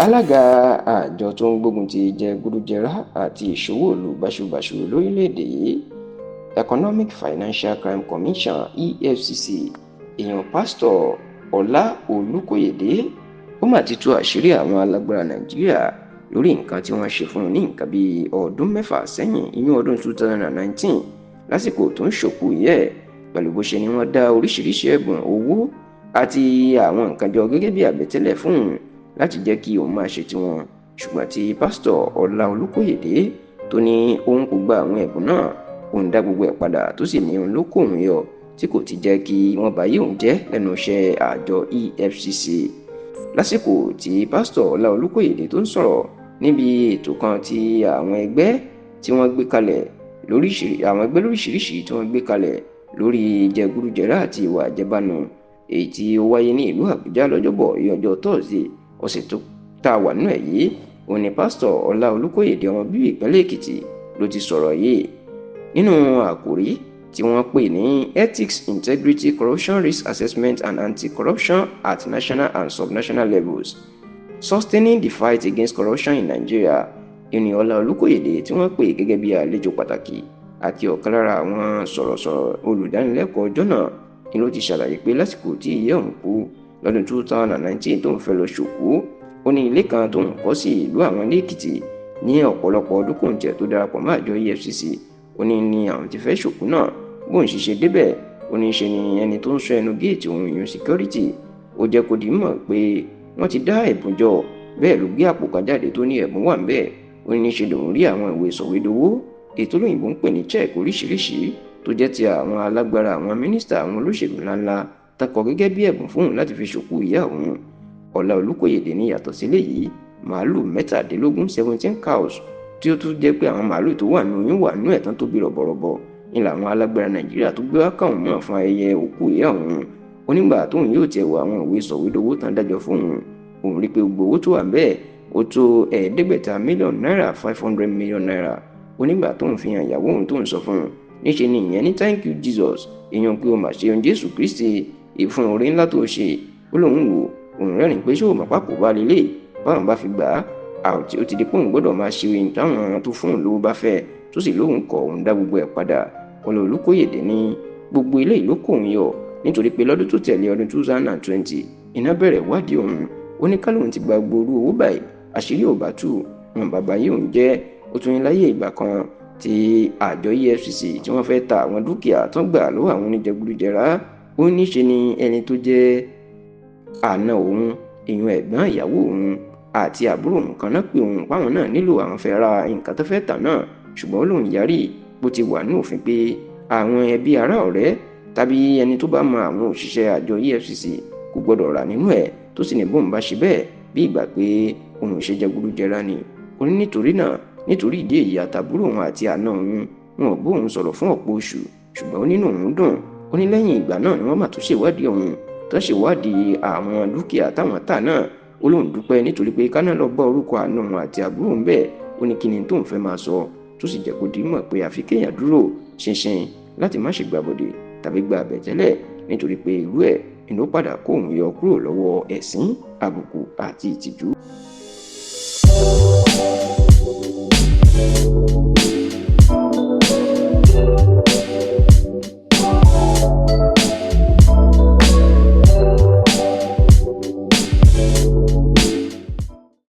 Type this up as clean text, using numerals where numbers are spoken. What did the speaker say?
Alága àjọ tó ń gbógun ti jẹgúdújẹrá àti ìṣòwò ìlú báṣubàṣu lórílẹ̀‐èdè yìí Economic Financial Crime Commission EFCC èèyàn pásítọ̀ Ọlá Olúkóyèdé ó mà ti tú àṣírí àwọn alágbára Nàìjíríà lórí nǹkan tí wọ́n ṣe fún un ní nǹkan bíi ọdún 6 sẹ́yìn inú ọdún 2019 lásìkò tó ń ṣòkú ìyá ẹ̀ pẹ̀lú bó ṣe ni wọ́n dá oríṣiríṣi ẹ̀bùn owó àti àwọn nǹkan jọ gẹ́gẹ́ bí àbẹ̀tẹ́lẹ̀ fún un láti jẹ́ kí òun máa ṣe tiwọn ṣùgbọ́n tí pásítọ̀ Ọlá Olúkóyèdé tó ní òun kò gba àwọn ẹ̀bùn náà òun dá gbogbo ẹ̀ padà tó sì ní òun ló kó òun yọ tí kò ti jẹ́ kí wọ́n bá yé òun jẹ́ lẹ́nu iṣẹ́ àjọ EFCC lásìkò tí pásítọ̀ Ọlá Olúkóyèdé tó ń sọ̀rọ̀ níbi ètò kan tí àwọn ẹgbẹ́ tí wọ́n gbé kalẹ̀ lóríṣiríṣi tí wọ́n gbé kalẹ̀ lórí jẹgúdújẹrá àti ìwà àjẹbánu èyí tí ó wáyé ní ìlú Àbújá lọ́jọ́bọ̀ ọjọ́ Thursday ọ̀sẹ̀ tó tá a wà nínú ẹ̀ yìí òun ni pásítọ̀ Ọlá Olúkóyèdé ọmọ bíbí ìpínlẹ̀ Èkìtì ló ti sọ̀rọ̀ yìí nínú àkòrí tí wọ́n pè ní Ethics, Integrity, Corruption Risk Assessment and Anti-Corruption at National and Subnational Levels Sustaining the Fight Against Corruption in Nigeria ènìyàn Ọlá Olúkóyèdé tí wọ́n pè gẹ́gẹ́ bí àlejò pàtàkì àti ọ̀kan lára àwọn sọ̀rọ̀sọ̀rọ̀ olùdánilẹ́kọ̀ọ́ ọjọ́ náà ni ló ti ṣàlàyé pé lásìkò tí ìyá òun kú lọ́dún 2019 tó ń fẹ́ lọ ṣòkú ó ní ilé kan tó ń kọ́ sí ìlú àwọn ní Èkìtì ní ọ̀pọ̀lọpọ̀ ọdún kò ń jẹ́ tó darapọ̀ mọ́ àjọ EFCC ó ní àwọn ti fẹ́ ṣòkú náà bóun ṣiṣẹ́ débẹ̀ ó ní ṣe ni ẹni tó ń ṣọ́ ẹnu géètì òun ìyún security ó jẹ́ kó di mọ̀ pé wọ́n ti dá ẹ̀bùn jọ bẹ́ẹ̀ ló gbé àpò kan jáde tó ní ẹ̀bùn wà ńbẹ̀ ó ní ṣe lòun rí àwọn ìwé sọ̀wédowó ètò olóyìnbó ń pè ní check oríṣiríṣi tó jẹ́ ti àwọn alágbára àwọn mínísítà àwọn olóṣèlú ńláńlá takọ̀ gẹ́gẹ́ bí ẹ̀bùn fóun láti fi ṣòkú ìyá òun Ọlá Olúkóyèdé ní yàtọ̀ sílé yìí màálù 17 17 cows tí ó tún jẹ́ pé àwọn màálù tó wà ní oyún wà nínú ẹ̀tàn tó bí rọ̀bọ̀rọ̀bọ̀ ní làwọn alágbára Nàìjíríà tó gbé wá káwọn mọ̀ fún ayẹyẹ òkú ìyá òun onígbà tóun yóò tiẹ̀ wọ àwọn ìwé sọ̀wédowó tán dájọ́ fóun òun rí pé gbogbo owó tó wà bẹ́ẹ̀ ó tó $500 million 500 million naira onígbà tóun fi hàn ìyàwó òun tóun sọ fún un níṣe ni ìyẹn ní thank you Jesus èèyàn pé o mà ṣe ohun Jésù Kristi ìfún oore ńlá tó ṣe ó lóun wò òun rẹ́rìn pé ṣé o mọ̀ pápò bá lélẹ̀ báwọn bá fi gbà á ó ti di pé òun gbọ́dọ̀ máa ṣe ohun táwọn tó fún òun lówó bá fẹ́ tó sì lóun kọ̀ òun dá gbogbo ẹ̀ padà Ọlá Olúkóyèdé ní gbogbo ilé ìlú kò ń yọ nítorí pé lọ́dún tó tẹ̀lé ọdún 2020 iná bẹ̀rẹ̀ wádìí òun ó ní kálóhun ti gba gbòòrò owó báyìí àṣírí ò bá tú wọn bàbá yìí òun jẹ́ ó tún ní láyé ìgbà kan tí àjọ EFCC tí wọ́n fẹ́ ta àwọn dúkìá tó gbà lọ́wọ́ àwọn oníjẹgúdújẹrá ó ní ṣe ni ẹni tó jẹ́ àna òun èèyàn ẹ̀gbọ́n ìyàwó òun àti àbúrò òun kan náà pé òun páwọn náà nílò àwọn fẹ́ ra nǹkan tó fẹ́ tà náà ṣùgbọ́n ó lóun yarí bó ti wà ní òfin pé àwọn ẹbí ará ọ̀rẹ́ tàbí ẹni tó bá mọ àwọn òṣìṣẹ́ àjọ EFCC kò gbọdọ̀ rà nínú ẹ̀ tó sì ní bóun bá ṣe bẹ́ẹ̀ bí ìgbà pé òun ṣe jẹgúdújẹrá ni ó ní nítorí náà nítorí ìdí èyí àtàbúrò òun àti àna òun wọn ò bóun sọ̀rọ̀ fún ọ̀pọ̀ oṣù ṣùgbọ́n ó nínú òun dùn ó ní lẹ́yìn ìgbà náà ni wọ́n mà tún ṣèwádìí òun tó ṣèwádìí àwọn dúkìá táwọn tà náà ó lóun dúpẹ́ nítorí pé káná lọ bá orúkọ àna òun àti àbúrò òun bẹ́ẹ̀ ó ní kíni tóun fẹ́ máa sọ tó sì jẹ́ kó di mọ̀ pé àfi kéèyàn dúró ṣinṣin láti má ṣe gbàbọ̀dè tàbí gba àbẹ̀tẹ́lẹ̀ nítorí pé irú ẹ̀ ìlú padà kó òun yọ kúrò lọ́wọ́ ẹ̀sín àbùkù àti ìtìjú.